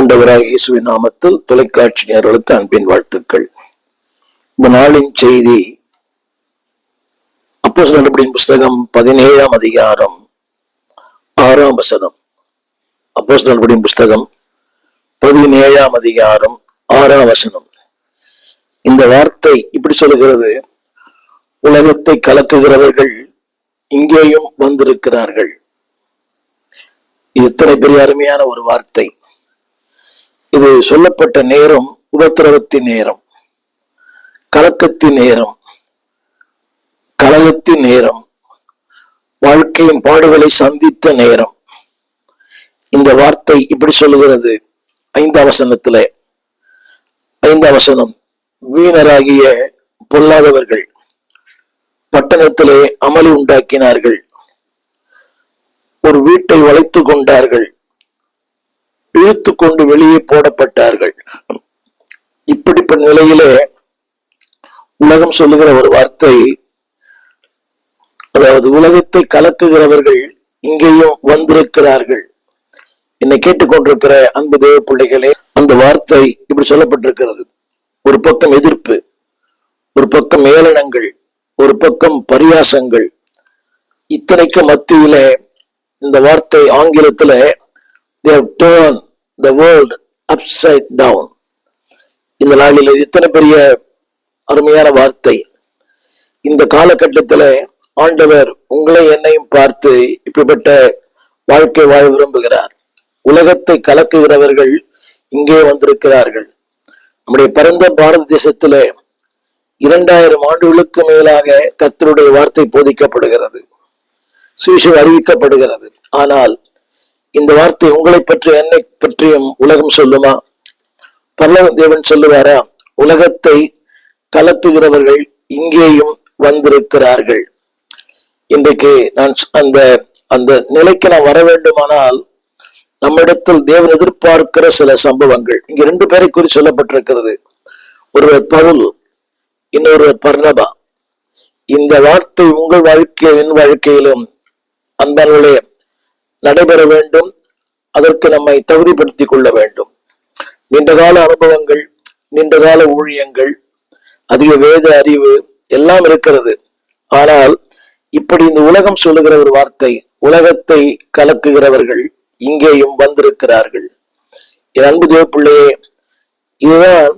ஆண்டவராகிய இயேசுவின் நாமத்தில் தொலைக்காட்சி நேயர்களுக்கு அன்பின் வாழ்த்துக்கள். இந்த நாளின் செய்தி அப்போஸ்தலர் நடபடியின் புஸ்தகம் 17ஆம் அதிகாரம் 6ஆம் வசனம். அப்போஸ்தலர் நடபடியின் புஸ்தகம் 17ஆம் அதிகாரம் 6ஆம் வசனம். இந்த வார்த்தை இப்படி சொல்லுகிறது: உலகத்தை கலக்குகிறவர்கள் இங்கேயும் வந்திருக்கிறார்கள். இது இத்தனை பெரிய அருமையான ஒரு வார்த்தை. இது சொல்லப்பட்ட நேரம் உபத்திரவத்தின் நேரம், கலக்கத்தின் நேரம், கலகத்தின் நேரம், வாழ்க்கையின் பாடுகளை சந்தித்த நேரம். இந்த வார்த்தை இப்படி சொல்லுகிறது 5ஆம் வசனத்திலே. 5ஆம் வசனம்: வீணராகிய பொல்லாதவர்கள் பட்டணத்திலே அமளி உண்டாக்கினார்கள், ஒரு வீட்டை வளைத்து கொண்டார்கள், இழுத்து கொண்டு வெளியே போடப்பட்டார்கள். இப்படிப்பட்ட நிலையிலே உலகம் சொல்லுகிற ஒரு வார்த்தை, அதாவது உலகத்தை கலக்குகிறவர்கள் இங்கேயும் வந்திருக்கிறார்கள். என்னை கேட்டுக்கொண்டிருக்கிற அன்பு தேவ பிள்ளைகளே, அந்த வார்த்தை இப்படி சொல்லப்பட்டிருக்கிறது. ஒரு பக்கம் எதிர்ப்பு, ஒரு பக்கம் ஏளனங்கள், ஒரு பக்கம் பரியாசங்கள். இத்தனைக்கு மத்தியிலே இந்த வார்த்தை ஆங்கிலத்துல they have turned the world upside down. இந்த நாளில் இத்தனை பெரிய அருமையான வார்த்தை. இந்த காலகட்டத்தில் ஆண்டவர் உங்களை என்னையும் பார்த்து இப்படிப்பட்ட வாழ்க்கை வாழ விரும்புகிறார். உலகத்தை கலக்குகிறவர்கள் இங்கே வந்திருக்கிறார்கள். நம்முடைய பரந்த பாரத தேசத்துல 2000 ஆண்டுகளுக்கு மேலாக கர்த்தருடைய வார்த்தை போதிக்கப்படுகிறது, சுவிசேஷம் அறிவிக்கப்படுகிறது. ஆனால் இந்த வார்த்தை உங்களை பற்றி என்னை பற்றியும் உலகம் சொல்லுமா? பரலோக தேவன் சொல்லுவாரா? உலகத்தை கலக்குகிறவர்கள் இங்கேயும் வந்திருக்கிறார்கள். இன்றைக்கு நான் அந்த அந்த நிலைக்கு நான் வர வேண்டுமானால் நம்மிடத்தில் தேவன் எதிர்பார்க்கிற சில சம்பவங்கள். இங்க 2 பேரை குறித்து சொல்லப்பட்டிருக்கிறது. ஒருவர் பவுல், இன்னொருவர் பர்னபா. இந்த வார்த்தை உங்கள் வாழ்க்கையில் என் வாழ்க்கையிலும் அன்பானவர்களே நடைபெற வேண்டும். அதற்கு நம்மை தகுதிப்படுத்திக் கொள்ள வேண்டும். நீண்டகால அனுபவங்கள், நீண்டகால ஊழியங்கள், அதிக வேத அறிவு எல்லாம் இருக்கிறது. ஆனால் இப்படி இந்த உலகம் சொல்லுகிற ஒரு வார்த்தை, உலகத்தை கலக்குகிறவர்கள் இங்கேயும் வந்திருக்கிறார்கள். என் அன்பு தேவ பிள்ளையே, இதுதான்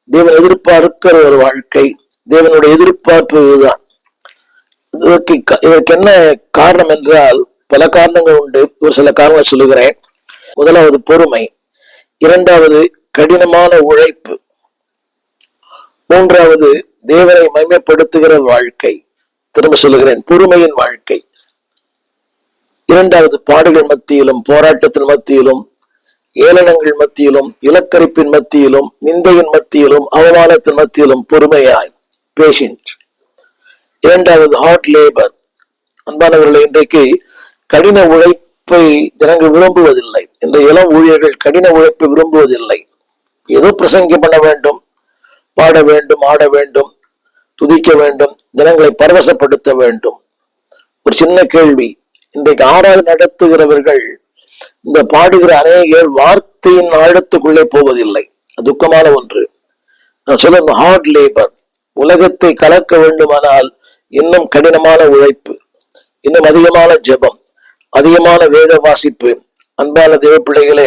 தேவன் எதிர்பார்க்கிற ஒரு வாழ்க்கை. தேவனுடைய எதிர்பார்ப்பு இதுதான். இதற்கு என்ன காரணம் என்றால் பல காரணங்கள் உண்டு. ஒரு சில காரணங்கள் சொல்லுகிறேன். முதலாவது பொறுமை, 2வது கடினமான உழைப்பு, 3வது தேவனை மகிமைப்படுத்துகிற வாழ்க்கை. திரும்ப சொல்லுகிறேன், பொறுமையின் வாழ்க்கை. 2வது பாடுகள் மத்தியிலும், போராட்டத்தின் மத்தியிலும், ஏளனங்கள் மத்தியிலும், இலக்கரிப்பின் மத்தியிலும், நிந்தையின் மத்தியிலும், அவமானத்தின் மத்தியிலும் பொறுமையாய், பேஷண்ட். 2வது ஹார்ட் லேபர். அன்பானவர்களை, இன்றைக்கு கடின உழைப்பை ஜனங்கள் விரும்புவதில்லை. இந்த இளம் ஊழியர்கள் கடின உழைப்பை விரும்புவதில்லை. ஏதோ பிரசங்கம் பண்ண வேண்டும், பாட வேண்டும், ஆட வேண்டும், துதிக்க வேண்டும், ஜனங்களை பரவசப்படுத்த வேண்டும். ஒரு சின்ன கேள்வி, இன்றைக்கு ஆராதனை நடத்துகிறவர்கள், இந்த பாடுகிற அநேகர் வார்த்தையின் ஆழத்துக்குள்ளே போவதில்லை. துக்கமான ஒன்று. நான் சொல்ல ஹார்ட் லேபர். உலகத்தை கலக்க வேண்டுமானால் இன்னும் கடினமான உழைப்பு, இன்னும் அதிகமான ஜெபம், அதிகமான வேத வாசிப்பு. அன்பான தேவ பிள்ளைகளே,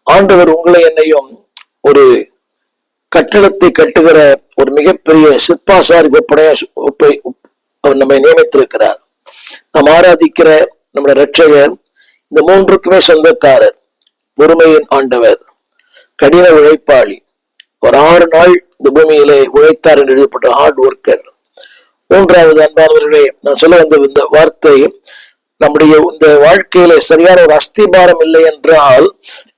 ஆண்டவர் உங்களை என்னையும் ஒரு கட்டிடத்தை கட்டுகிற ஒரு மிகப்பெரிய சிற்பாசாரி அவர் நம்மை நியமித்திருக்கிறார். நாம் ஆராதிக்கிற நம்முடைய இரட்சகர் இந்த 3க்குமே சொந்தக்காரர். பொறுமையின் ஆண்டவர், கடின உழைப்பாளி. ஒரு 6 நாள் இந்த பூமியிலே உழைத்தார் என்று எழுதப்பட்ட ஹார்ட் ஒர்க்கர். 3வது அன்பானவர்களே, நான் சொல்ல வந்த இந்த வார்த்தை, நம்முடைய இந்த வாழ்க்கையில சரியான ஒரு அஸ்திபாரம் இல்லை என்றால்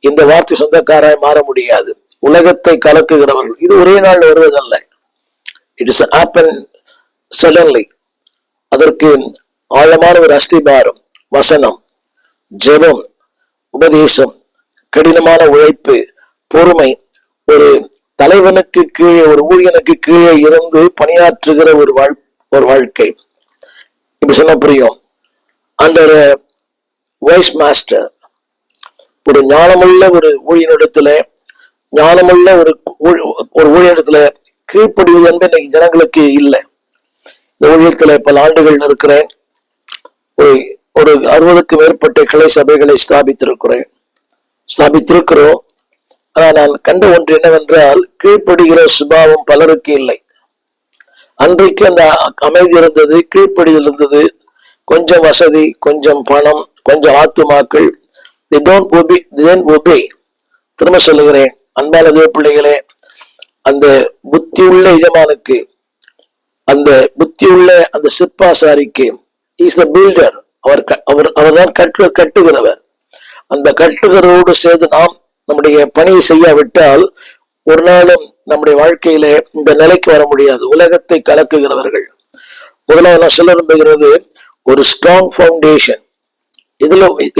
இந்த வார்த்தை சொந்தக்காராய் மாற முடியாது. உலகத்தை கலக்குகிறவர்கள், இது ஒரே நாள் வருவதல்ல. It is happen suddenly. அதற்கு ஆழமான ஒரு அஸ்திபாரம், வசனம், ஜெபம், உபதேசம், கடினமான உழைப்பு, பொறுமை. ஒரு தலைவனுக்கு கீழே, ஒரு ஊழியனுக்கு கீழே இருந்து பணியாற்றுகிற ஒரு வாழ்க்கை. இப்படி சொன்ன புரியும். அண்டர் வைஸ் மாஸ்டர், ஒரு ஞானமுள்ள ஒரு ஊழியனிடத்துல ஞானமுள்ள ஒரு ஊழியனிடத்துல கீழ்ப்படிவது என்பது இன்னைக்கு ஜனங்களுக்கு இல்லை. இந்த ஊழியத்துல பல ஆண்டுகள் இருக்கிறேன். ஒரு 60க்கு மேற்பட்ட கிளை சபைகளை ஸ்தாபித்திருக்கிறோம். ஆனா நான் கண்ட ஒன்று என்னவென்றால், கீழ்ப்படுகிற சுபாவம் பலருக்கு இல்லை. அன்றைக்கு அந்த அமைதி இருந்தது, கீழ்ப்படிதல் இருந்தது, கொஞ்சம் வசதி, கொஞ்சம் பணம், கொஞ்சம் ஆத்துமாக்கள். They don't obey. திரும்ப சொல்லுகிறேன், அன்பான தேவ பிள்ளைகளே, அந்த புத்தி உள்ள எஜமானுக்கு, அந்த புத்தி உள்ள அந்த சிற்பாசாரிக்கு, இஸ் த பில்டர், அவர்தான் கட்டுகிறவர். அந்த கட்டுகிறோடு சேர்ந்து நாம் நம்முடைய பணியை செய்யாவிட்டால் ஒரு நாளும் நம்முடைய வாழ்க்கையில இந்த நிலைக்கு வர முடியாது. உலகத்தை கலக்குகிறவர்கள். முதலாவது நான் சொல்ல விரும்புகிறது, ஒரு ஸ்ட்ராங் ஃபவுண்டேஷன்.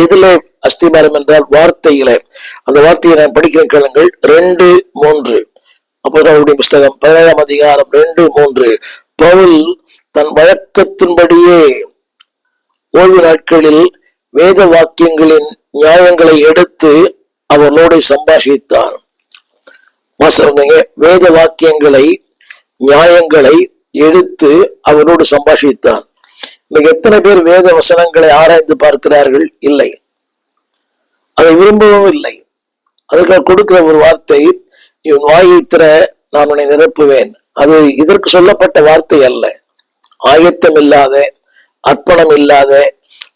இதுல அஸ்திபாரம் என்றால் வார்த்தையில. அந்த வார்த்தையை நான் படிக்கிறேன் கேளுங்கள். 2:3 அப்போஸ்தலர்களுடைய புஸ்தகம் 17ஆம் அதிகாரம் 2:3. பவுல் தன் வழக்கத்தின்படியே ஓய்வு நாட்களில் வேத வாக்கியங்களின் நியாயங்களை எடுத்து அவர்களோடு சம்பாஷித்தார். வேத வாக்கியங்களை நியாயங்களை எடுத்து அவரோடு சம்பாஷித்தார். இன்னைக்கு எத்தனை பேர் வேத வசனங்களை ஆராய்ந்து பார்க்கிறார்கள்? இல்லை, அதை விரும்பவும் இல்லை. அதுக்காக கொடுக்கிற ஒரு வார்த்தை, இவன் வாயை திற நான் உன்னை நிரப்புவேன். அது இதற்கு சொல்லப்பட்ட வார்த்தை அல்ல. ஆயத்தம் இல்லாத, அர்ப்பணம் இல்லாத,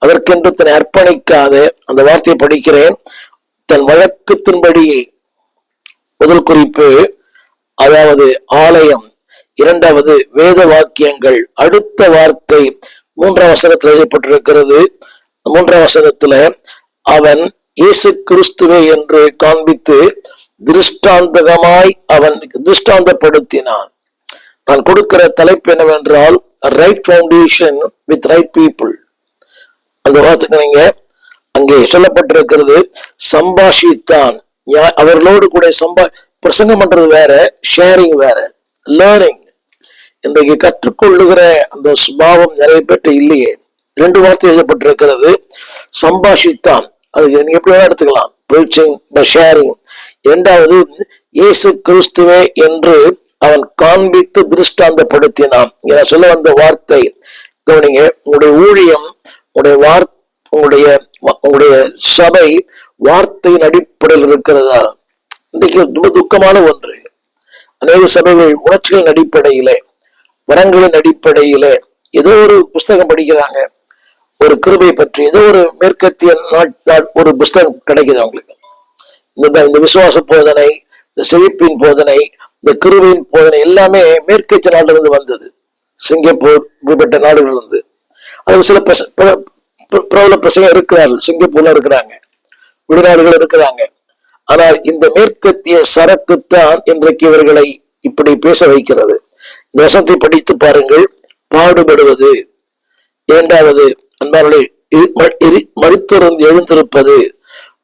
அதற்கென்று தன்னை அர்ப்பணிக்காத அந்த வார்த்தையை படிக்கிறேன். தன் வழக்கத்தின்படியே, முதல் குறிப்பு அதாவது ஆலயம், இரண்டாவது வேத வாக்கியங்கள். அடுத்த வார்த்தை 3ஆம் வசனத்தில் எழுதப்பட்டிருக்கிறது. 3ஆம் வசனத்துல அவன் இயேசு கிறிஸ்துவே என்று காண்பித்து அவன் திருஷ்டாந்தப்படுத்தினான். நான் கொடுக்கிற தலைப்பு என்னவென்றால், right foundation with right people. அந்த வார்த்தைக்கு நீங்க அங்கே சொல்லப்பட்டிருக்கிறது, சம்பாஷித்தான். அவர்களோடு கூட பிரசங்கம் பண்றது வேற, ஷேரிங் வேற, லேர்னிங். இன்றைக்கு கற்றுக்கொள்ளுகிற அந்த சுபாவம் நிறைய பேர்ட்ட இல்லையே. 2 வார்த்தை எழுதப்பட்டிருக்கிறது, சம்பாஷித்தான். அதுக்கு நீங்க எப்படி வேணா எடுத்துக்கலாம், preaching by sharing. இரண்டாவது, இயேசு கிறிஸ்துவே என்று அவன் காண்பித்து திருஷ்டாந்தப்படுத்தினான். என சொல்ல வந்த வார்த்தை கவனிங்க. உங்களுடைய ஊழியம், உங்களுடைய சபை வார்த்தையின் அடிப்படையில் இருக்கிறதா? இன்றைக்கு ரொம்ப துக்கமான ஒன்று. அநேக சபைகள் உணர்ச்சிகளின் அடிப்படையிலே, வரங்களின் அடிப்படையிலே ஏதோ ஒரு புஸ்தகம் படிக்கிறாங்க, ஒரு கிருபை பற்றி ஏதோ ஒரு மேற்கத்திய ஒரு புஸ்தகம் கிடைக்குது அவங்களுக்கு. இந்த விசுவாச போதனை, இந்த செழிப்பின் போதனை, இந்த கிருபையின் போதனை எல்லாமே மேற்கத்திய நாட்டில இருந்து வந்தது. சிங்கப்பூர் இப்படிப்பட்ட நாடுகள் இருந்து. அது சில பிரபல பிரசங்கம் இருக்கிறார்கள், சிங்கப்பூர்ல இருக்கிறாங்க, வெளிநாடுகள் இருக்கிறாங்க. ஆனால் இந்த மேற்கத்திய சரக்குத்தான் இன்றைக்கு இவர்களை இப்படி பேச வைக்கிறது. இந்த வசனத்தை படித்து பாருங்கள். பாடுபடுவது, இரண்டாவது அன்பானவர்களே மரித்தோரிலிருந்து எழுந்திருப்பது,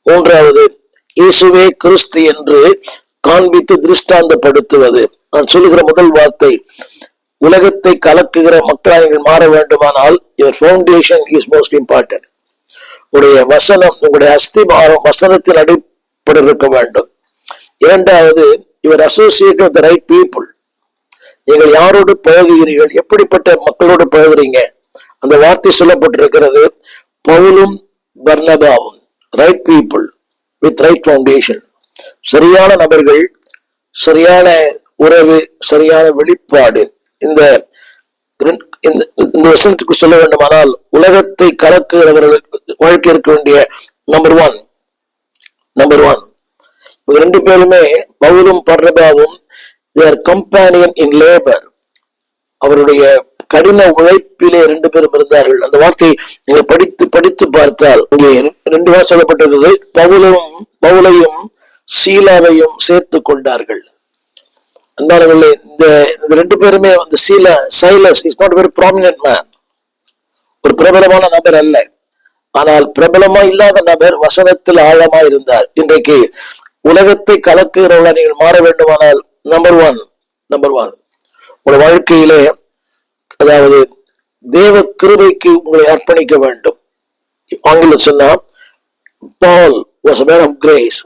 மூன்றாவது இயேசுவே கிறிஸ்து என்று காண்பித்து திருஷ்டாந்தப்படுத்துவது. நான் சொல்லுகிற முதல் வார்த்தை, உலகத்தை கலக்குகிற மக்களாக நீங்கள் மாற வேண்டுமானால் your foundation is most important. உங்களுடைய வசனம், உங்களுடைய அஸ்திபாரம் வசனத்தின் அடிப்படை இருக்க வேண்டும். இரண்டாவது, இவர் associate with the right people. நீங்கள் யாரோடு பழகுகிறீர்கள், எப்படிப்பட்ட மக்களோடு பழகுறீங்க? அந்த வார்த்தை சொல்லப்பட்டிருக்கிறது, பவுலும் பர்னபாவும், right people with right foundation. சரியான நபர்கள், சரியான உறவு, சரியான வெளிப்பாடு. இந்த வசனத்துக்கு சொல்ல வேண்டுமானால், உலகத்தை கலக்குகிறவர்களுக்கு வாழ்க்கை இருக்க வேண்டிய நம்பர் ஒன். இவங்க 2 பேருமே, பவுலும் பர்னபாவும், தேர் கம்பேனியன் இன் லேபர். அவருடைய கடின உழைப்பிலே 2 பேரும் இருந்தார்கள். அந்த வார்த்தை நீங்கள் படித்து பார்த்தால் இங்கே 2 வார்த்தை சொல்லப்பட்டிருக்கிறது. பவுலையும் சீலாவையும் சேர்த்து கொண்டார்கள். அன்பானவர்களே, இந்த 2 பேருமே வந்து Silas is not very prominent man, ஒரு பிரபலமான நபர் அல்ல. ஆனால் பிரபலமா இல்லாத நபர் வசனத்தில் ஆழமா இருந்தார். இன்றைக்கு உலகத்தை கலக்குகிறவர்களாக நீங்கள் மாற வேண்டுமானால் நம்பர் ஒன் உங்கள் வாழ்க்கையிலே, அதாவது தேவ கிருபைக்கு உங்களை அர்ப்பணிக்க வேண்டும். ஆங்கிலம் சொன்னா, பால் was a man of grace.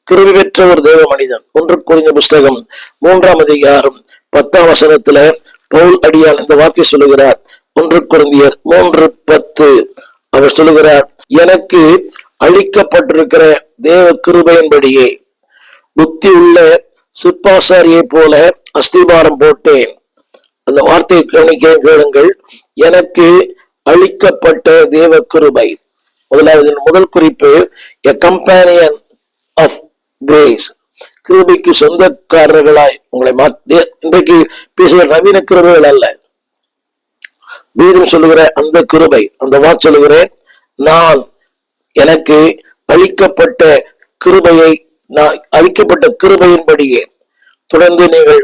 கிருபை பெற்ற ஒரு தேவ மனிதன். 1 கொரிந்தியர் புஸ்தகம் 3ஆம் அதிகாரம் 10ஆம் வசனத்துல பவுல் அடியான் இந்த வார்த்தை சொல்லுகிறார். 1 கொரிந்தியர் 3:10 அவர் சொல்லுகிறார், எனக்கு அளிக்கப்பட்டிருக்கிற தேவ கிருபையின்படியே புத்தி உள்ள சிற்பாசாரியை போல அஸ்திபாரம் போட்டேன். அந்த வார்த்தையை கேளுங்கள். எனக்கு அளிக்கப்பட்ட தேவ கிருபை. முதல் குறிப்பு, a companion of grace. கிருபைக்கு சொந்தக்காரர்களாய் உங்களை இன்றைக்கு பேசுகிற நவீன கிருபைகள் அல்ல, வேதம் சொல்லுகிற அந்த கிருபை. அந்த வார்த்தை சொல்லுகிறேன், நான் எனக்கு அளிக்கப்பட்ட கிருபையை, நான் அளிக்கப்பட்ட கிருபையின்படியே. தொடர்ந்து நீங்கள்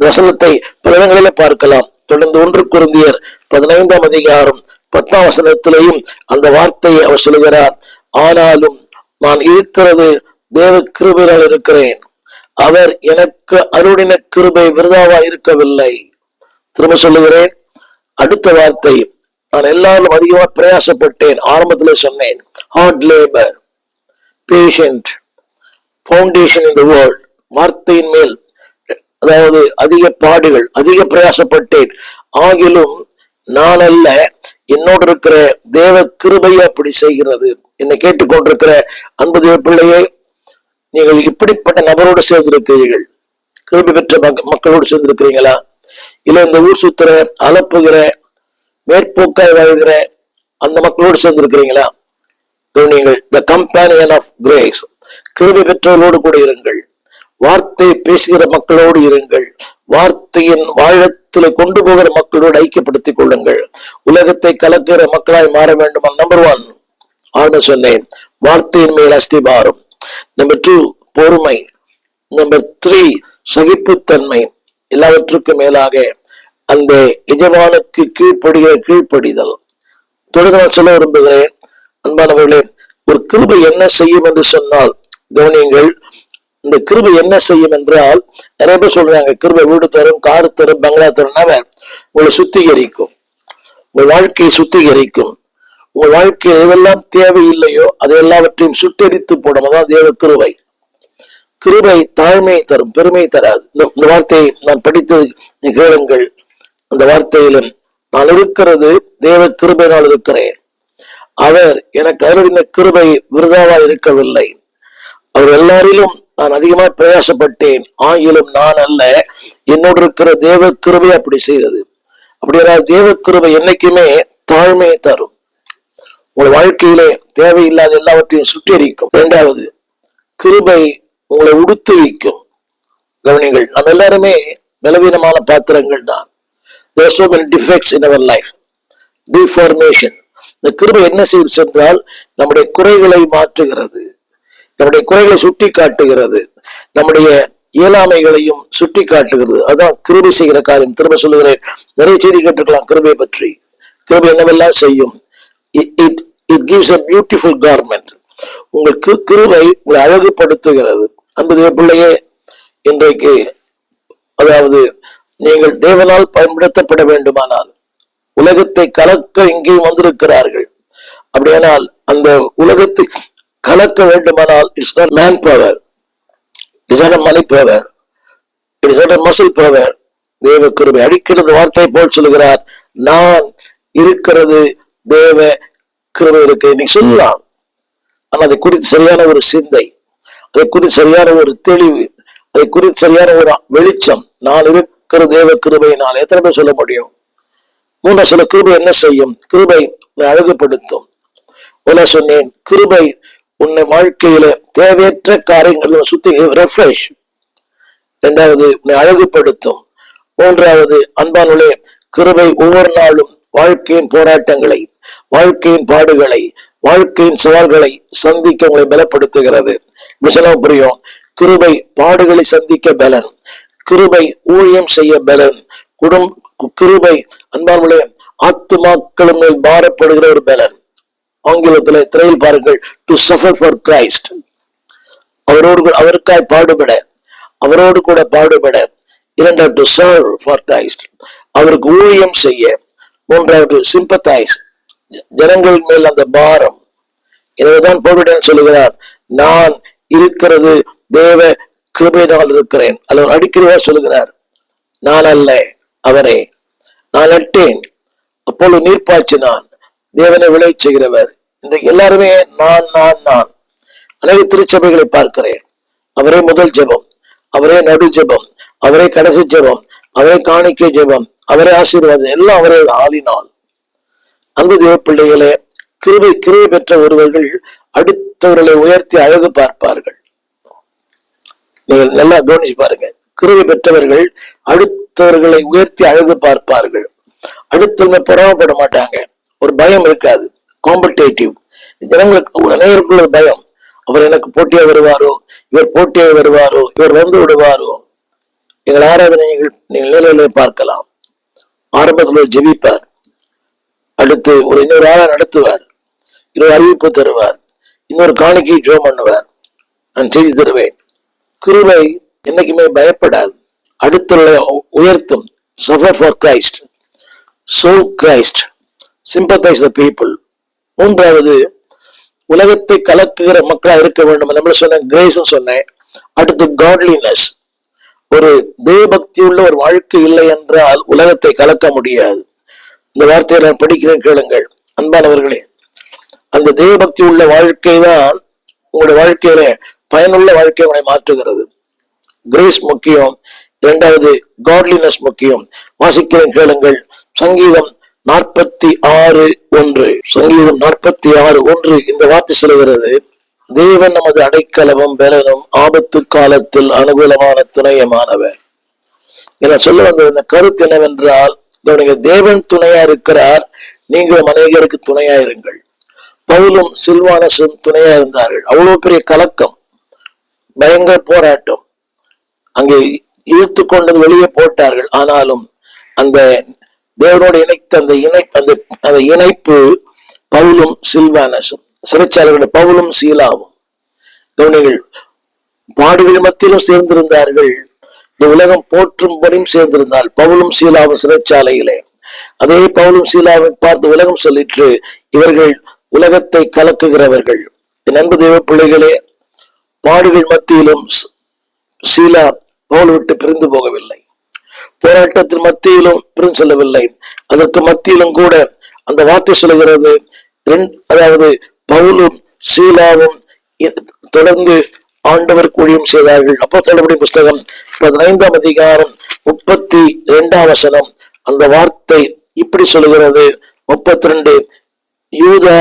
வசனத்தை பல இடங்களில பார்க்கலாம். தொடர்ந்து 1 கொரிந்தியர் 15ஆம் அதிகாரம் 10ஆம் வசனத்திலையும் அந்த வார்த்தையை அவர் சொல்லுகிறார். ஆனாலும் நான் இருக்கிறது தேவ கிருபையால் இருக்கிறேன், அவர் எனக்கு அருளின கிருபை விருதாவா இருக்கவில்லை. திரும்ப சொல்லுகிறேன், அடுத்த வார்த்தை, நான் எல்லாரும் அதிகமாக பிரயாசப்பட்டேன். ஆரம்பத்துல சொன்னேன், hard labour, patient, foundation in the world. வார்த்தையின் மேல், அதாவது அதிக பாடுகள், அதிக பிரயாசப்பட்டேன். ஆகிலும் நான் அல்ல, என்னோடு இருக்கிற தேவ கிருபையை அப்படி செய்கிறது. என்னை கேட்டுக்கொண்டிருக்கிற அன்பு தேவ பிள்ளையே, நீங்கள் இப்படிப்பட்ட நபரோடு சேர்ந்திருக்கிறீர்கள். கிருபை பெற்ற மக்களோடு சேர்ந்திருக்கிறீங்களா? இல்ல இந்த ஊர் சுத்துற, அலப்புகிற, மேற்போக்காய் வாழ்கிற அந்த மக்களோடு சேர்ந்திருக்கிறீங்களா? நீங்கள் த கம்பேனியன் ஆஃப் கிரேஸ், கிருபை பெற்றவர்களோடு கூட இருங்கள். வார்த்தை பேசுகிற மக்களோடு இருங்கள். வார்த்தையின் வாழத்துல கொண்டு போகிற மக்களோடு ஐக்கியப்படுத்திக் கொள்ளுங்கள். உலகத்தை கலக்கிற மக்களாய் மாற வேண்டும். நம்பர் 1 ஆழ்ந்து சொன்னேன், வார்த்தையின் மேல் அஸ்திபாரம். நம்பர் 2 பொறுமை. நம்பர் 3 சகிப்புத்தன்மை. எல்லாவற்றுக்கும் மேலாக அந்த எஜமானுக்கு கீழ்ப்படிதல். தொடர்ந்து நான் சொல்ல விரும்புகிறேன், அன்பானவர்களே, ஒரு கிருபை என்ன செய்யும் என்று சொன்னால் கவனியுங்கள். இந்த கிருபை என்ன செய்யும் என்றால், நிறைய பேர் சொல்றாங்க கிருபை வீடு தரும், காரு தரும், பங்களா தரும். உங்களை சுத்திகரிக்கும், உங்கள் வாழ்க்கையை சுத்திகரிக்கும். உங்கள் வாழ்க்கையில் எதெல்லாம் தேவையில்லையோ அதை எல்லாவற்றையும் சுட்டெரித்து போடும். அதான் தேவ கிருபை. கிருபை தாழ்மை தரும், பெருமை தராது. இந்த வார்த்தையை நான் படித்தது கேளுங்கள். அந்த வார்த்தையிலும் நான் இருக்கிறது தேவ கிருபையினால் இருக்கிறேன். அவர் எனக்கு அருளின கிருபை விருதாவா இருக்கவில்லை. அவர் எல்லாரிலும் நான் அதிகமாக பிரயாசப்பட்டேன். ஆகிலும் நான் அல்ல, என்னோடு இருக்கிற தேவ கிருபை அப்படி செய்தது. அப்படியா? தேவ கிருபை என்னைக்குமே தாழ்மையை தரும். உங்கள் வாழ்க்கையிலே தேவையில்லாத எல்லாவற்றையும் சுட்டெரிக்கும். 2வது, கிருபை உங்களை உடுத்துவிக்கும். கவனிங்கள், நம்ம எல்லாருமே பலவீனமான பாத்திரங்கள் தான். There are so many defects in our life. Deformation. இந்த கிருபை என்ன செய்து சென்றால் நம்முடைய குறைகளை மாற்றுகிறது, நம்முடைய குறைகளை சுட்டி காட்டுகிறது, நம்முடைய இயலாமைகளையும் சுட்டி காட்டுகிறது. அதான் கிருபை செய்கிற காரியம். திரும்ப சொல்லுகிறேன், நிறைய செய்தி கேட்டுக்கலாம் கிருபை பற்றி. கிருபை என்னவெல்லாம் செய்யும்? It gives a beautiful garment. உங்களுக்கு கிருபை உங்களை அழகுபடுத்துகிறது. அன்பு தேவ பிள்ளையே, இன்றைக்கு அதாவது நீங்கள் தேவனால் பயன்படுத்தப்பட வேண்டுமானால், உலகத்தை கலக்க இங்கேயும் வந்திருக்கிறார்கள். அப்படியானால் அந்த உலகத்தை கலக்க வேண்டுமானால், it's not man power, it's not money power, it's not muscle power. தேவ கிருபை. அடிக்கிறது வார்த்தை போல் சொல்லுகிறார், நான் இருக்கிறது தேவ கிருபை இருக்கு. நீ சொல்லலாம், ஆனா அதை குறித்து சரியான ஒரு சிந்தை, அதை குறித்து சரியான ஒரு தெளிவு, அதை குறித்து சரியான ஒரு வெளிச்சம், நான் இருக்கிற தேவ கிருபையினால் எத்தனை பேர் சொல்ல முடியும்? 3 சில கிருபை என்ன செய்யும்? கிருபை அழகுபடுத்தும். சொன்னேன், கிருபை உன்னை வாழ்க்கையில தேவையற்ற காரியங்கள் சுத்தி ரெஃப்ரெஷ். 2வது, உன்னை அழகுபடுத்தும். 3வது, அன்பானுள்ளே, கிருபை ஒவ்வொரு நாளும் வாழ்க்கையின் போராட்டங்களை, வாழ்க்கையின் பாடுகளை, வாழ்க்கையின் சவால்களை சந்திக்க உங்களை பலப்படுத்துகிறது. புரியும்? கிருபை பாடுகளை சந்திக்க பலன், கிருபை ஊழியம் செய்ய பலன், கிருபை அன்பானுள்ளே ஆத்துமாக்கள் மேல் பாரப்படுகிற ஒரு பலன். ஆங்கிலத்தில் திரையில் பாருங்கள், டு சஃபர் ஃபார் கிரைஸ்ட். அவருக்காய் பாடுபட, அவரோடு கூட பாடுபட. 2வது, டு சர்வ் ஃபார் கிரைஸ்ட், அவருக்கு ஊழியம் செய்ய. 3வது, சிம்பத்தைஸ், ஜனங்கள் மேல் அந்த பாரம். எனவேதான் பவுல் சொல்லுகிறார், நான் இருக்கிறது தேவ கிருபையினால் இருக்கிறேன். அல்ல அடிக்கடியா சொல்லுகிறார், நான் அல்ல அவரே, நான் நட்டேன், அப்பொழுது நீர் பாய்ச்சினான், தேவனை விளை செய்கிறவர். இன்றைக்கு எல்லாருமே நான் நான் நான். அநேக திருச்சபைகளை பார்க்கிறேன், அவரே முதல் ஜெபம், அவரே நடு ஜெபம், அவரே கடைசி ஜெபம், அவரே காணிக்கை ஜெபம், அவரே ஆசீர்வாதம், எல்லாம் அவரே ஆளினால். அன்பு தேவ பிள்ளைகளே, கிருபை பெற்ற ஒருவர்கள் அடுத்தவர்களை உயர்த்தி அழகு பார்ப்பார்கள். நீங்கள் நல்லா கவனிச்சு பாருங்க, கிருபை பெற்றவர்கள் அடுத்தவர்களை உயர்த்தி அழகு பார்ப்பார்கள். அடுத்தவங்க பொறாமப்பட மாட்டாங்க, ஒரு பயம் இருக்காது, காம்படேட்டிவ். ஜனங்களுக்கு அநேகருக்குள்ள பயம், அவர் எனக்கு போட்டியா வருவாரோ, இவர் போட்டியா வருவாரோ, இவர் வந்து விடுவாரோ. எங்கள் ஆராதனை நீங்கள் நிலையிலே பார்க்கலாம். ஆரம்பத்தில் ஜெபிப்பார், அடுத்து ஒரு இன்னொரு ஆளா நடத்துவார், இன்னொரு அறிவிப்பு தருவார், இன்னொரு காணிக்கை ஜோம் பண்ணுவார், நான் செய்தி தருவேன். கிருபை என்னைக்குமே பயப்படாது, அடுத்துள்ள உயர்த்தும். suffer for Christ, serve Christ, sympathize the people. மூன்றாவது, உலகத்தை கலக்குகிற மக்களா இருக்க வேண்டும். நம்ம சொன்ன கிரேஸ் சொன்னேன். அடுத்து காட்லினஸ். ஒரு தேவபக்தி உள்ள ஒரு வாழ்க்கை இல்லை என்றால் உலகத்தை கலக்க முடியாது. இந்த வார்த்தையை நான் படிக்கிறேன், கேளுங்கள் அன்பானவர்களே. அந்த தேவபக்தி உள்ள வாழ்க்கை தான் உங்களுடைய வாழ்க்கையில பயனுள்ள வாழ்க்கையை உங்களை மாற்றுகிறது. கிரேஸ் முக்கியம், இரண்டாவது காட்லினஸ் முக்கியம். வாசிக்கிறேன், கேளுங்கள். சங்கீதம் 46:1. சங்கீதம் 46:1 இந்த வார்த்தை சொல்லுகிறது, தேவன் நமது அடைக்கலமும் பலனும் ஆபத்து காலத்தில் அனுகூலமான துணையமானவர். என சொல்ல வந்த இந்த கருத்து என்னவென்றால், தேவன் துணையா இருக்கிறார், நீங்களும் அநேகருக்கு துணையா இருங்கள். பவுலும் சில்வானஸும் துணையா இருந்தார்கள். அவ்வளவு பெரிய கலக்கம், பயங்கர போராட்டம், அங்கே இழுத்து கொண்டது வெளியே போட்டார்கள். ஆனாலும் அந்த தேவனோடு இணைத்த அந்த இணைப்பு பவுலும் சில்வானஸும், சிறைச்சாலைகள் பவுலும் சீலாவும். கவனிகள், பாடுகள் மத்தியிலும் சேர்ந்திருந்தார்கள், இந்த உலகம் போற்றும்படியும் சேர்ந்திருந்தால். பவுலும் சீலாவும் சிறைச்சாலையிலே, அதே பவுலும் சீலாவை பார்த்து உலகம் சொல்லிற்று, இவர்கள் உலகத்தை கலக்குகிறவர்கள். என் அன்பு தேவ பிள்ளைகளே, பாடுகள் மத்தியிலும் சீலா பவுல் விட்டு பிரிந்து போகவில்லை, போராட்டத்தின் மத்தியிலும் பிரிந்து செல்லவில்லை. அதற்கு மத்தியிலும் கூட அந்த வார்த்தை சொல்லுகிறது, அதாவது பவுலும் சீலாவும் தொடர்ந்து ஆண்டவர் ஊழியம் செய்தார்கள். அப்போஸ்தலர்களுடைய புஸ்தகம் 15ஆம் அதிகாரம் 32ஆம் வசனம் அந்த வார்த்தை இப்படி சொல்லுகிறது. 32, யூதா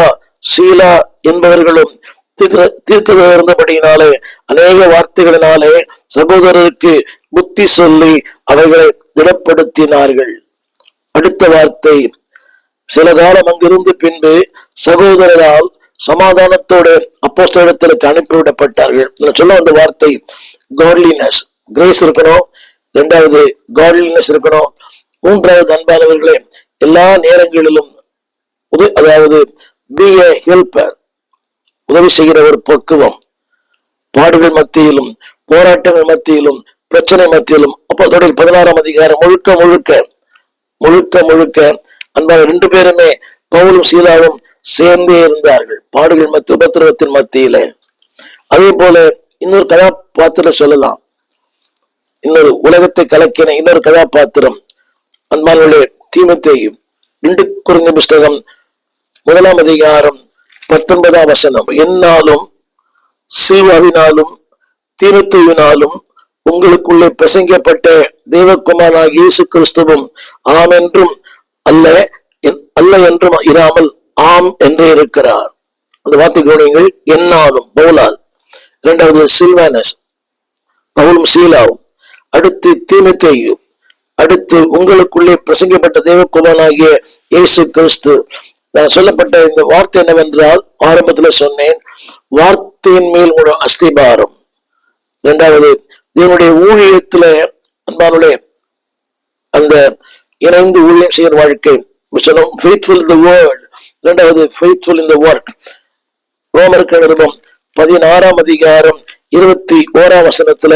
சீலா என்பவர்களும் தீர்க்கதரிசி இருந்தபடியினாலே அநேக வார்த்தைகளினாலே சகோதரருக்கு புத்தி சொல்லி அவர்களை திடப்படுத்தினார்கள். அடுத்த வார்த்தை, சில காலம் அங்கிருந்து பின்பு சகோதரரால் சமாதானத்தோடு அப்போஸ்தலர்களுக்கு அனுப்பிவிடப்பட்டார்கள். சொல்ல வந்த வார்த்தை காட்லினஸ், கிரேஸ் இருக்கணும், இரண்டாவது காட்லினஸ் இருக்கணும், மூன்றாவது அன்பானவர்களே, எல்லா நேரங்களிலும் அதாவது be a helper, உதவி செய்கிற ஒரு பக்குவம். பாடுகள் மத்தியிலும் போராட்டங்கள் மத்தியிலும் பிரச்சனை மத்தியிலும். அப்போ 16ஆம் அதிகாரம் முழுக்க அன்பான 2 பேருமே பவுலும் சீலாவும் சேர்ந்தே இருந்தார்கள் பாடுகள் மத்திய உபத்திரவத்தின் மத்தியில. அதே போல இன்னொரு கதாபாத்திரம் சொல்லலாம், இன்னொரு உலகத்தை கலக்கின இன்னொரு கதாபாத்திரம் அன்பானவர்களே, தீமோத்தேயு. 2 கொரிந்தியர் புஸ்தகம் 1ஆம் அதிகாரம் 19ஆம் வசனம், என்னாலும் சீவாவினாலும் தீமோத்தேயுவினாலும் உங்களுக்குள்ளே பிரசங்கிக்கப்பட்ட தேவகுமாரனாகிய இயேசு கிறிஸ்துவும் ஆம் என்றும் அல்ல என்றும் இராமல் ஆம் என்றே இருக்கிறார். அந்த வார்த்தை கவனியுங்கள். என்னாலும் பவுலால், இரண்டாவது சில்வானஸ் பவுலும் சீலாவும், அடுத்து தீமோத்தேயு, அடுத்து உங்களுக்குள்ளே பிரசங்கிக்கப்பட்ட தேவகுமாரனாகிய இயேசு கிறிஸ்து. நான் சொல்லப்பட்ட இந்த வார்த்தை என்னவென்றால், ஆரம்பத்தில் சொன்னேன், வார்த்தையின் மேல் ஒரு அஸ்திபாரம். இரண்டாவது, தேவனுடைய ஊழியத்துல அன்பானுடைய அந்த இணைந்து ஊழியம் செய்கிற வாழ்க்கை. faithful in the word, இரண்டாவது faithful in the work. ரோமருக்கு நிருபம் 16ஆம் அதிகாரம் 21ஆம் வசனத்துல,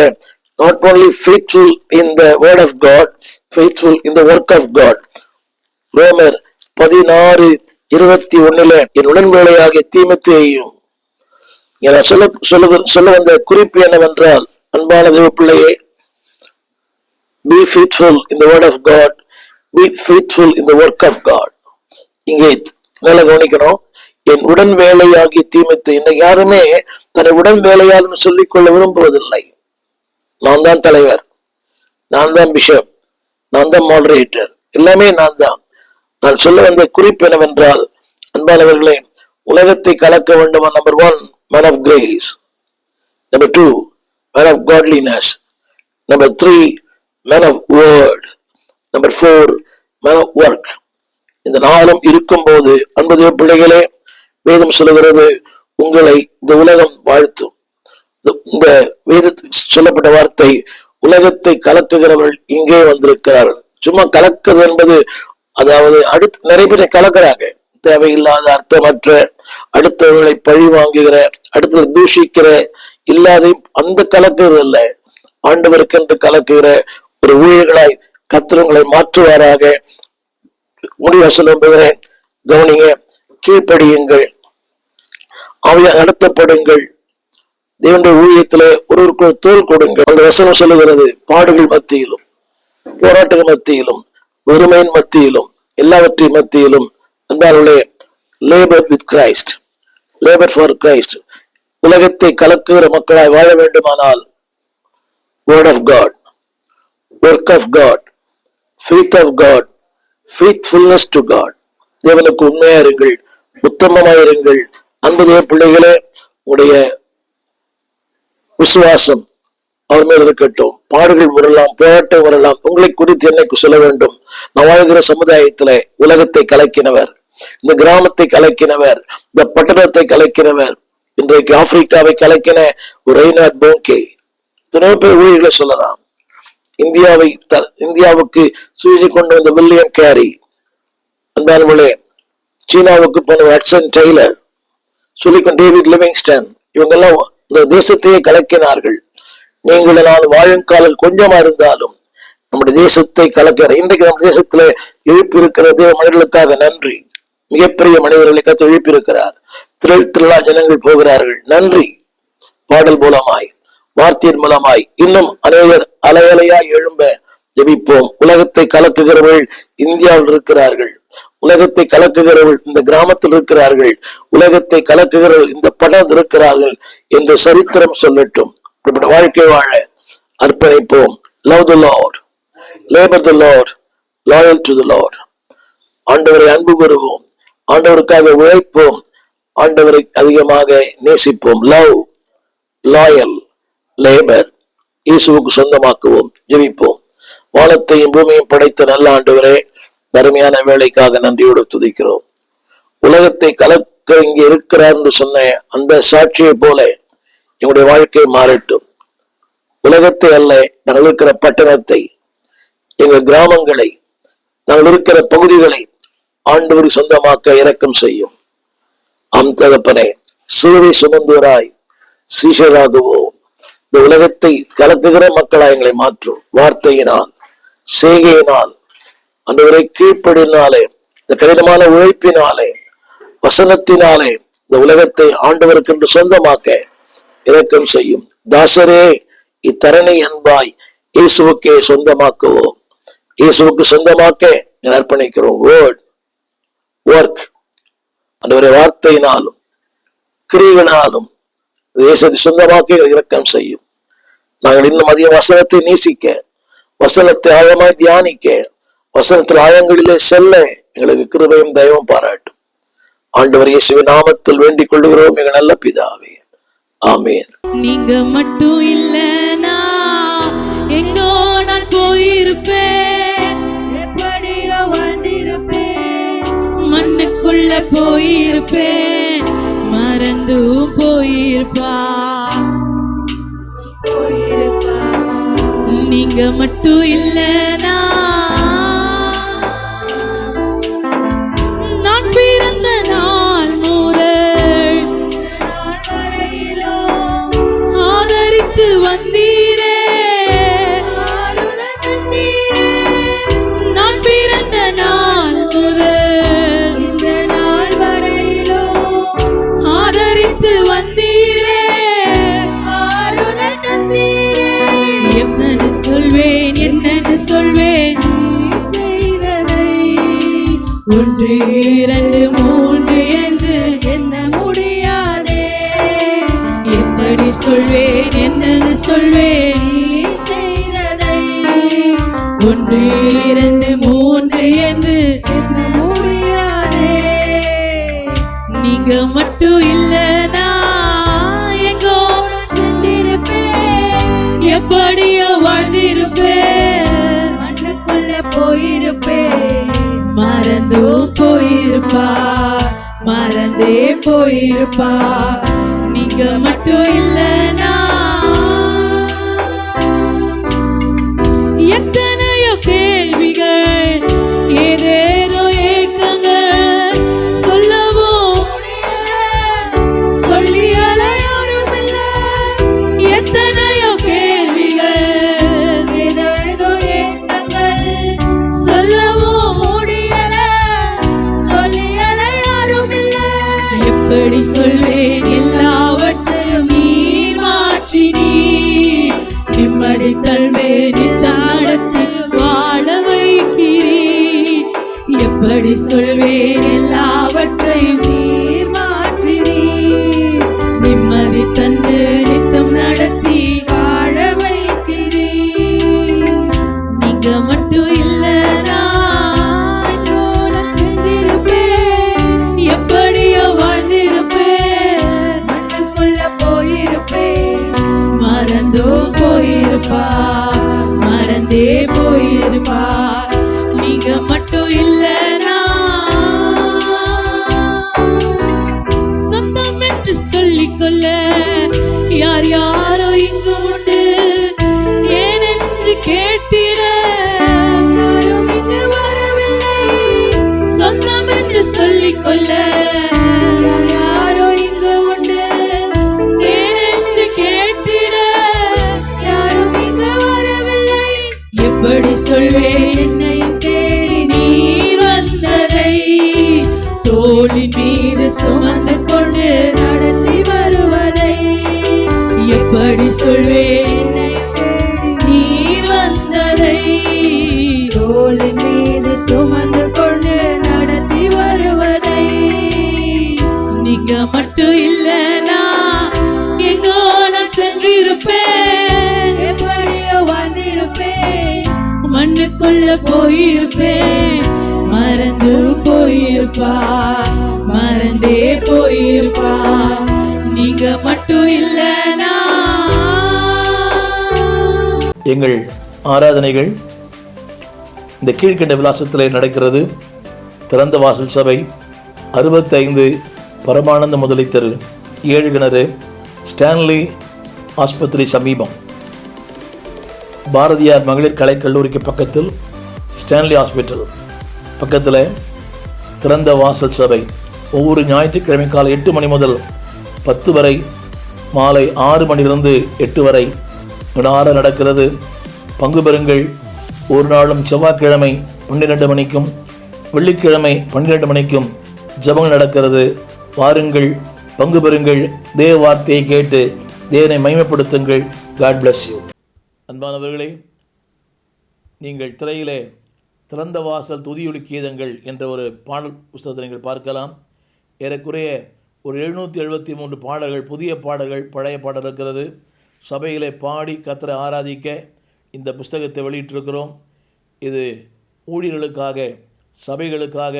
not only faithful in the word of God, faithful in the work of God. ரோமர் 16:21 என் உடன்வேலையாகிய தீமோத்தேயுவையும் நான் சொல்ல வந்த குறிப்பு என்னவென்றால், அன்பான தேவ பிள்ளையே, be faithful in the word of God, be faithful in the work of God. இங்கே நல்லா கவனிக்கணும். என் உடன் வேலையாகி தீமைத்து. இன்னைக்கு யாருமே தன்னை உடன் வேலையாளன்னு சொல்லிக்கொள்ள விரும்புவதில்லை. நான் தான் தலைவர், நான் தான் பிஷப், நான் தான் மாடரேட்டர், எல்லாமே நான் தான். நான் சொல்ல வந்த குறிப்பு என்னவென்றால், அன்பானவர்களே, உலகத்தை கலக்க வேண்டும். Number 1, man of grace. Number 2, man of godliness. Number 3, man of word. Number 4, man of work. இந்த நாளும் இருக்கும் போது அன்பு பிள்ளைகளே, வேதம் சொல்லுகிறது, உங்களை இந்த உலகம் வாழ்த்தும். இந்த வேதத்தில் சொல்லப்பட்ட வார்த்தை, உலகத்தை கலக்குகிறவர்கள் இங்கே வந்திருக்கிறார்கள். சும்மா கலக்குது என்பது, அதாவது அடுத்து நிறைய பேரை கலக்கிறாங்க, தேவையில்லாத அர்த்தமற்ற, அடுத்தவர்களை பழி வாங்குகிற, அடுத்த தூஷிக்கிற, இல்லாத அந்த கலக்குறது அல்ல, ஆண்டவருக்கென்று கலக்குகிற ஒரு ஊழியர்களாய் கர்த்தர் மாற்றுவாராக. முடிவாசல் நம்புகிறேன். கவனிங்க, கீழ்ப்படியுங்கள், ஆவியால் நடத்தப்படுங்கள், தேவனுடைய ஊழியத்திலே ஒருவருக்கு தோள் கொடுங்கள். அந்த வசனம் சொல்லுகிறது, பாடுகள் மத்தியிலும், போராட்டங்கள் மத்தியிலும், வெறுமையின் மத்தியிலும், எல்லாவற்றின் மத்தியிலும், அன்பார்களே, labour with Christ, labour for Christ. உலகத்தை கலக்குகிற மக்களாய் வாழ வேண்டுமானால், word of God, work of God, faith of God, faithfulness to God. தேவனுக்கு உண்மையா இருங்கள், உத்தமமாயிருங்கள். அன்பு தேவ பிள்ளைகளே, உடைய விசுவாசம் அவர் மேல் இருக்கட்டும். பாடுகள் வரலாம், போராட்டம் வரலாம். உங்களை குறித்து என்னைக்கு சொல்ல வேண்டும். நான் வாழ்கிற சமுதாயத்தில உலகத்தை கலக்கினவர், இந்த கிராமத்தை கலக்கினவர், இந்த பட்டணத்தை கலக்கினவர், இன்றைக்கு ஆப்பிரிக்காவை கலக்கின ஒரு ரெய்னார்ட் போங்கே, எத்தனையோ பேர் ஊழியர்களை சொல்லலாம். இந்தியாவுக்கு சூழ்ச்சி கொண்டு வந்த வில்லியம் கேரி, அன்பானவர்களே, சீனாவுக்கு போன ஹட்சன் டெய்லர், சொல்லிக்கொண்டு டேவிட் லிவிங்ஸ்டன், இவங்கெல்லாம் இந்த தேசத்தையே கலக்கினார்கள். நீங்கள் நான் வாழும் காலம் கொஞ்சமா இருந்தாலும் நம்முடைய தேசத்தை கலக்கிற, இன்றைக்கு நம்ம தேசத்துல எழுப்பியிருக்கிற தேவ மனிதர்களுக்காக நன்றி. மிகப்பெரிய மனிதர்களை கற்று எழுப்பியிருக்கிறார். திரளா ஜனங்கள் போகிறார்கள். நன்றி. பாடல் மூலமாய், வார்த்தையின் மூலமாய் இன்னும் அநேகர் அலையலையாய் எழும்ப ஜெபிப்போம். உலகத்தை கலக்குகிறவர்கள் இந்தியாவில் இருக்கிறார்கள், உலகத்தை கலக்குகிறவர்கள் இந்த கிராமத்தில் இருக்கிறார்கள், உலகத்தை கலக்குகிறவர்கள் இந்த பட்டணத்தில் இருக்கிறார்கள் என்று சரித்திரம் சொல்லட்டும். வாழ்க்கை வாழ அர்ப்பணிப்போம். Love the Lord, labour the Lord, loyal to the Lord. ஆண்டவரை அன்பு கூறுவோம், ஆண்டவருக்காக உழைப்போம், ஆண்டவரை அதிகமாக நேசிப்போம். லவ், லாயல், லேபர், இயேசுவுக்கு சொந்தமாக்குவோம். ஜெபிப்போம். வானத்தையும் பூமியையும் படைத்த நல்ல ஆண்டவரே, தருமையான வேலைக்காக நன்றியோடு துதிக்கிறோம். உலகத்தை கலக்க இங்கே இருக்கிறார் என்று சொன்ன அந்த சாட்சியை போல எங்களுடைய வாழ்க்கை மாறட்டும். உலகத்தை அல்ல, நாங்கள் இருக்கிற பட்டணத்தை, எங்கள் கிராமங்களை, நாங்கள் இருக்கிற பகுதிகளை ஆண்டவரை சொந்தமாக்க இரக்கம் செய்யும். தகப்பனே, சிலுவை சுமந்தோராய் சீஷராகுவோம். இந்த உலகத்தை கலக்குகிற மக்களாய் எங்களை மாற்றும். வார்த்தையினால், செய்கையினால், ஆண்டவரை கீழ்ப்படினாலே, இந்த கடினமான உழைப்பினாலே, வசனத்தினாலே இந்த உலகத்தை ஆண்டவருக்கென்று சொந்தமாக்க இரக்கம் செய்யும். தாசரே, இத்தரணை அன்பாய் இயேசுவுக்கே சொந்தமாக்குவோம். இயேசுவுக்கு சொந்தமாக்க அர்ப்பணிக்கிறோம். வேர்ட், ஒர்க், ஆண்டவரை வார்த்தையினாலும் கிரியையினாலும் தேசத்தை சொந்தமாக்க இரக்கம் செய்யும். நாங்கள் இன்னும் அதிக வசனத்தை நேசிக்க, வசனத்தை ஆழமாய் தியானிக்க, வசனத்தில் ஆழங்களிலே செல்ல எங்களுக்கு கிருபையும் தயவும் பாராட்டும். ஆண்டவர் இயேசுவின் நாமத்தில் வேண்டிக் கொள்கிறோம் எங்கள் நல்ல பிதாவே, ஆமென். நீங்க மட்டும் இல்லனா எங்கோ நான் போயிருப்பேன், எப்படியோ வந்திருப்பேன், மண்ணுக்குள்ள போயிருப்பேன், மறந்தும் போயிருப்பா. நீங்க மட்டும் இல்லனா நான் பிறந்த நாள் முதல் ஆதரித்து வந்தீரே, நான் பிறந்த நாள் முதல் இந்த நாள் வரையிலோ ஆதரித்து வந்தீரே. 1 2 3 என்று எண்ண முடியாதே. எப்படி சொல்வேன், என்னன்னு சொல்வேன் நீ செய்ததை. 1 2 3 என்று எண்ண முடியாதே. நீங்க மட்டும் இல்லனா எங்கோ சென்றிருப்பேன், எப்படியோ வாழ்ந்திருப்பேன், மண்ணுக்குள்ள போயிருப்பேன். மறந்தும் போயிருப்பா, மறந்தே போயிருப்பா. நீங்க மட்டும் இல்லனா எத்தனையோ கேள்விகள், ஏதேதோ ஏக்கங்கள், சொல்லவும் சொல்லி அலையோரும் இல்ல. எத்தனையோ கேள்விகள், ஏதேதோ ஏக்கங்கள், சொல்லவும் முடியல, சொல்லி அலையோரும் இல்ல. எப்படி சொல்வேன், எல்லாவற்றையும் நீர் மாற்றி நீர் நிம்மதி தருவேன், நடத்தி வாழ வைக்கிறீர். எப்படி சொல்வேன், எல்லாவற்றையும் நீர் மாற்றி நீர் நிம்மதி தந்து நித்தம் நடத்தி வாழ வைக்கிறீர். நீங்க மட்டும் இல்லனா நான் சென்றிருப்பேன், எப்படியோ வாழ்ந்திருப்பேன், மண்ணுக்குள்ள போயிருப்பேன். மறந்தோ போயிருப்பா, மறந்தே போயிருப்பா. நீங்க மட்டும் இல்லனா சொந்தம் என்று சொல்லிக்கொள்ள யார் யாரோ இங்கு உண்டு. ஏனென்று கேட்டிட யாரும் இங்கு வரவில்லை. சொந்தம் என்று சொல்லிக்கொள்ள யார் யாரோ இங்கு உண்டு. ஏனென்று கேட்டிட யாரும் இங்கு வரவில்லை. எப்படி சொல்வேன், என்னையும் தேடி நீர் வந்ததை, தோளின் மீது சுமந்து கொண்டு நடத்தி வருவதை. எப்படி சொல்வேன், என்னையும் தேடி நீர் வந்ததை, தோளின் மீது சுமந்து கொண்டு நடத்தி வருவதை. நீங்க மட்டும் இல்லனா எங்கோ நான் சென்றிருப்பேன், எப்படியோ வாழ்ந்திருப்பேன், மண்ணுக்குள்ள போயிருப்பேன். மறந்து போயிருப்பா, மறந்தே போயிருப்பா. நீங்க மட்டும் இல்லனா. எங்கள் ஆராதனைகள் இந்த கீழ்கண்ட விலாசத்திலே நடக்கிறது. திறந்த வாசல் சபை, 65 பரமானந்த முதலை தெரு, 7 கிணறு, ஸ்டான்லி ஆஸ்பத்திரி சமீபம். பாரதியார் மகளிர் கலைக்கல்லூரிக்கு பக்கத்தில் ஸ்டான்லி ஹாஸ்பிட்டல் பக்கத்தில் திறந்த வாசல் சபை. ஒவ்வொரு ஞாயிற்றுக்கிழமை காலை 8 மணி முதல் 10 வரை, மாலை 6 மணிலிருந்து 8 வரை வினார நடக்கிறது. பங்கு பெறுங்கள். ஒரு நாளும் செவ்வாய்க்கிழமை 12 மணிக்கும் வெள்ளிக்கிழமை 12 மணிக்கும் ஜெபங்கள் நடக்கிறது. வாருங்கள், பங்கு பெறுங்கள், தேவ வார்த்தையை கேட்டு தேவனை மகிமைப்படுத்துங்கள். God bless you. அன்பானவர்களே, நீங்கள் திரையிலே திறந்த வாசல் துதியொலி கீதங்கள் என்ற ஒரு பாடல் புஸ்தகத்தை நீங்கள் பார்க்கலாம். ஏறக்குறைய ஒரு 773 பாடல்கள், புதிய பாடல்கள், பழைய பாடல் இருக்கிறது. சபையிலே பாடி கர்த்தரை ஆராதிக்க இந்த புஸ்தகத்தை வெளியிட்டிருக்கிறோம். இது ஊழியர்களுக்காக, சபைகளுக்காக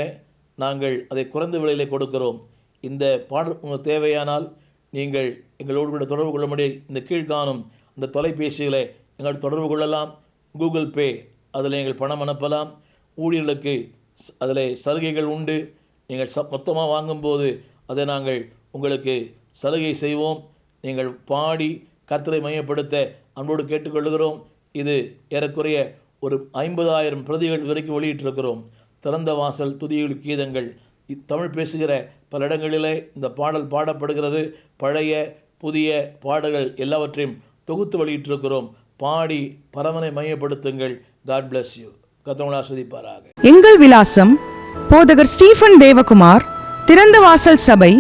நாங்கள் அதை குறைந்த விலையிலே கொடுக்கிறோம். இந்த பாடல் உங்களுக்கு தேவையானால் நீங்கள் எங்களோடு கூட தொடர்பு கொள்ள முடியும். இந்த கீழ்காணும் இந்த தொலைபேசிகளை எங்கள் தொடர்பு கொள்ளலாம். கூகுள் பே, அதில் நீங்கள் பணம் அனுப்பலாம். ஊழியர்களுக்கு அதில் சலுகைகள் உண்டு. நீங்கள் மொத்தமாக வாங்கும்போது அதை நாங்கள் உங்களுக்கு சலுகை செய்வோம். நீங்கள் பாடி கர்த்தரை மையப்படுத்த அன்போடு கேட்டுக்கொள்கிறோம். இது ஏறக்குறைய ஒரு 50,000 பிரதிகள் வரைக்கும் வெளியிட்டிருக்கிறோம். திறந்த வாசல் துதியொலி கீதங்கள். தமிழ் பேசுகிற பல இடங்களிலே இந்த பாடல் பாடப்படுகிறது. பழைய புதிய பாடல்கள் எல்லாவற்றையும் தொகுத்து வெளியிட்டிருக்கிறோம். பாடி பரமனை மையப்படுத்துங்கள். God bless you. கர்த்தர் ஆசீர்வதிப்பாராக. எங்கள் விலாசம் போதகர் ஸ்டீஃபன் தேவகுமார், திறந்த வாசல் சபை,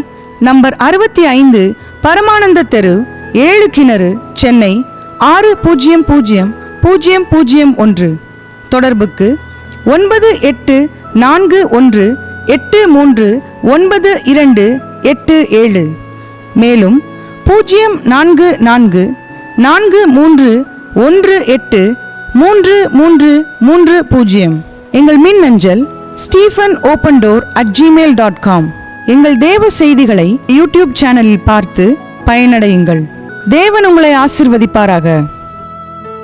நம்பர் 65, பரமானந்த தெரு, 7 கிணறு, சென்னை 600001. தொடர்புக்கு 9841 839287. மேலும் 0443183330. எங்கள் மின்னஞ்சல் stephenopendor@gmail.com. எங்கள் தேவ செய்திகளை யூடியூப் சேனலில் பார்த்து பயனடையுங்கள். தேவன் உங்களை ஆசிர்வதிப்பாராக.